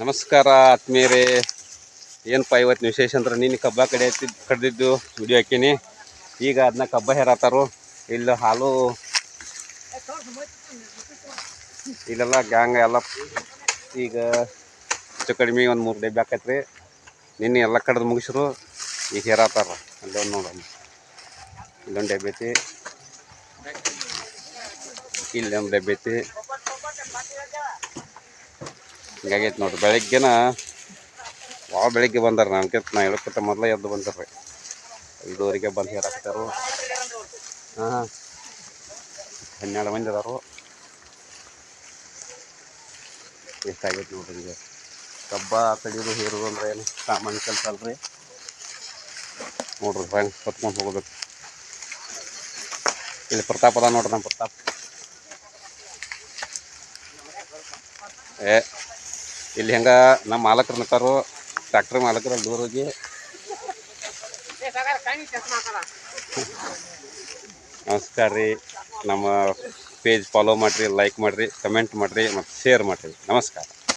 ನಮಸ್ಕಾರ ಆತ್ಮೀಯರೇ. ಏನಪ್ಪ ಇವತ್ತಿನ ವಿಶೇಷ ಅಂದ್ರೆ ನೀನು ಕಬ್ಬ ಕಡ್ದಿದ್ದು ವಿಡಿಯೋ ಹಾಕೀನಿ. ಈಗ ಅದನ್ನ ಕಬ್ಬ ಹೇರಾತಾರು. ಇಲ್ಲಿ ಹಾಲು ಇಲ್ಲೆಲ್ಲ ಗ್ಯಾಂಗ್ ಎಲ್ಲ ಈಗ ಹೆಚ್ಚು ಕಡಿಮೆ ಒಂದು 3 ಡಬ್ಬಿ ಹಾಕೈತ್ರಿ. ನಿನ್ನೆ ಎಲ್ಲ ಕಡ್ದು ಮುಗಿಸ್ರು. ಈಗ ಹೇರಾತಾರ. ಅಲ್ಲೊಂದು ನೋಡೋಣ, ಇಲ್ಲೊಂದು ಡಬ್ಬಿ ಐತಿ, ಇಲ್ಲೊಂದು ಡಬ್ಬಿ ಐತಿ. ಹಿಂಗಾಗೈತೆ ನೋಡ್ರಿ. ಬೆಳಗ್ಗೆನ ಭಾಳ ಬೆಳಗ್ಗೆ ಬಂದಾರ. ನಾ ಹೇಳಕ್ಕಿಂತ ಮೊದಲೇ ಎದ್ದು ಬಂದಾರ. 5:30ಗೆ ಬಂದು ಹೇರಾಕ್ತಾರು. 12 ಮಂದಿ ಅದಾರು. ಎಷ್ಟಾಗೈತೆ ನೋಡ್ರಿ. ಈಗ ಕಬ್ಬ ಕಡಿಯೋದು ಹೇರೋದು ಅಂದ್ರೆ ಏನು ಸಾಮಾನ್ಯ ಕೆಲಸ ಅಲ್ರಿ. ನೋಡ್ರಿ ಹೆಂಗೆ ಹೊತ್ಕೊಂಡು ಹೋಗ್ಬೇಕು. ಇಲ್ಲಿ ಪ್ರತಾಪ್ ಅದ ನೋಡ್ರಿ. ನಮ್ಮ ಪ್ರತಾಪ್ ಇಲ್ಲಿ ಹೆಂಗ ನಮ್ಮ ಮಾಲಕರು ನಿಂತಾರು. ಟ್ರ್ಯಾಕ್ಟರ್ ಮಾಲಕರು ಅಲ್ಲಿ ದೂರ ಹೋಗಿ ನಮಸ್ಕಾರ ರೀ. ನಮ್ಮ ಪೇಜ್ ಫಾಲೋ ಮಾಡಿರಿ, ಲೈಕ್ ಮಾಡಿರಿ, ಕಮೆಂಟ್ ಮಾಡಿರಿ ಮತ್ತು ಶೇರ್ ಮಾಡಿರಿ. ನಮಸ್ಕಾರ.